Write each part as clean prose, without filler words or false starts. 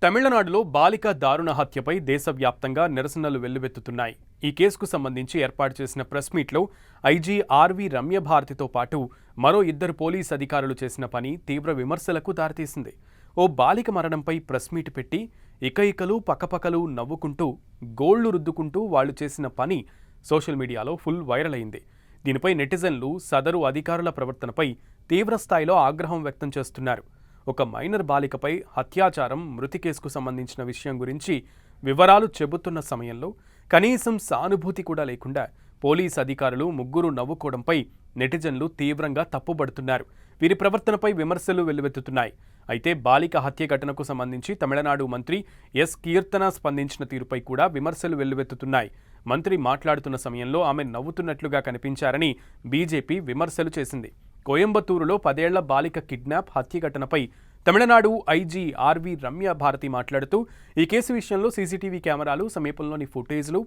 తమిళనాడులో బాలిక దారుణ హత్యపై దేశవ్యాప్తంగా నిరసనలు వెల్లువెత్తుతున్నాయి. ఈ కేసుకు సంబంధించి ఏర్పాటు చేసిన ప్రెస్ మీట్లో ఐజీ ఆర్వి రమ్యభారతితో పాటు మరో ఇద్దరు పోలీస్ అధికారులు చేసిన పని తీవ్ర విమర్శలకు దారితీసింది. ఓ బాలిక మరణంపై ప్రెస్ మీట్ పెట్టి ఇకలు పకపకలు నవ్వుకుంటూ గోళ్లు రుద్దుకుంటూ వాళ్లు చేసిన పని సోషల్ మీడియాలో ఫుల్ వైరల్ అయింది. దీనిపై నెటిజన్లు సదరు అధికారుల ప్రవర్తనపై తీవ్రస్థాయిలో ఆగ్రహం వ్యక్తం చేస్తున్నారు. ఒక మైనర్ బాలికపై హత్యాచారం మృతి కేసుకు సంబంధించిన విషయం గురించి వివరాలు చెబుతున్న సమయంలో కనీసం సానుభూతి కూడా లేకుండా పోలీస్ అధికారులు ముగ్గురు నవ్వుకోవడంపై నెటిజన్లు తీవ్రంగా తప్పుబడుతున్నారు. వీరి ప్రవర్తనపై విమర్శలు వెల్లువెత్తుతున్నాయి. అయితే బాలిక హత్య ఘటనకు సంబంధించి తమిళనాడు మంత్రి ఎస్ కీర్తన స్పందించిన తీరుపై కూడా విమర్శలు వెల్లువెత్తుతున్నాయి. మంత్రి మాట్లాడుతున్న సమయంలో ఆమె నవ్వుతున్నట్లుగా కనిపించారని బీజేపీ విమర్శలు చేసింది. కోయంబత్తూరులో 10 ఏళ్ల బాలిక కిడ్నాప్ హత్య ఘటనపై తమిళనాడు ఐజీ ఆర్వి రమ్యభారతి మాట్లాడుతూ ఈ కేసు విషయంలో సీసీటీవీ కెమెరాలు, సమీపంలోని ఫుటేజ్లు,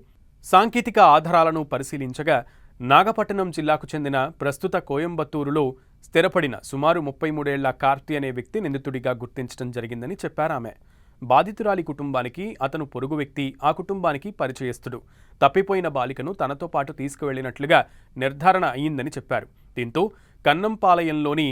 సాంకేతిక ఆధారాలను పరిశీలించగా నాగపట్టణం జిల్లాకు చెందిన ప్రస్తుత కోయంబత్తూరులో స్థిరపడిన సుమారు 33 ఏళ్ల కార్తీ అనే వ్యక్తి నిందితుడిగా గుర్తించడం జరిగిందని చెప్పారామె. బాధితురాలి కుటుంబానికి అతను పొరుగు వ్యక్తి, ఆ కుటుంబానికి పరిచయస్తుడు. తప్పిపోయిన బాలికను తనతో పాటు తీసుకువెళ్లినట్లుగా నిర్ధారణ అయ్యిందని చెప్పారు. దీంతో కన్నంపాలయంలోని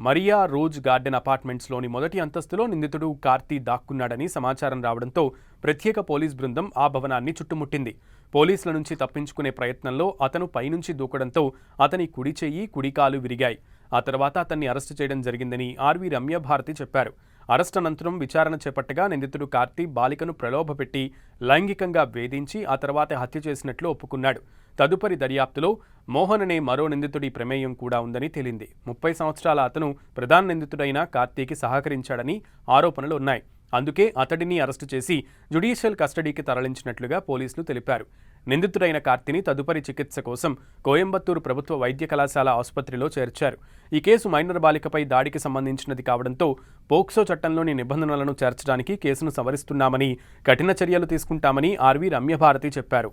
మరియా రోజ్ గార్డెన్ అపార్ట్మెంట్స్లోని మొదటి అంతస్తులో నిందితుడు కార్తీ దాక్కున్నాడని సమాచారం రావడంతో ప్రత్యేక పోలీస్ బృందం ఆ భవనాన్ని చుట్టుముట్టింది. పోలీసుల నుంచి తప్పించుకునే ప్రయత్నంలో అతను పైనుంచి దూకడంతో అతని కుడి చెయ్యి, కుడికాలు విరిగాయి. ఆ తర్వాత అతన్ని అరెస్టు చేయడం జరిగిందని ఆర్వి రమ్యభారతి చెప్పారు. అరెస్ట్ అనంతరం విచారణ చేపట్టగా నిందితుడు కార్తీ బాలికను ప్రలోభపెట్టి లైంగికంగా వేధించి ఆ తర్వాత హత్య చేసినట్లు ఒప్పుకున్నాడు. తదుపరి దర్యాప్తులో మోహన్ అనే మరో నిందితుడి ప్రమేయం కూడా ఉందని తేలింది. 30 సంవత్సరాల అతను ప్రధాన నిందితుడైన కార్తీకి సహకరించాడని ఆరోపణలు ఉన్నాయి. అందుకే అతడిని అరెస్టు చేసి జ్యుడిషియల్ కస్టడీకి తరలించినట్లుగా పోలీసులు తెలిపారు. నిందితుడైన కార్తీని తదుపరి చికిత్స కోసం కోయంబత్తూరు ప్రభుత్వ వైద్య కళాశాల ఆసుపత్రిలో చేర్చారు. ఈ కేసు మైనర్ బాలికపై దాడికి సంబంధించినది కావడంతో పోక్సో చట్టంలోని నిబంధనలను చేర్చడానికి కేసును సవరిస్తున్నామని, కఠిన చర్యలు తీసుకుంటామని ఆర్వి రమ్యభారతి చెప్పారు.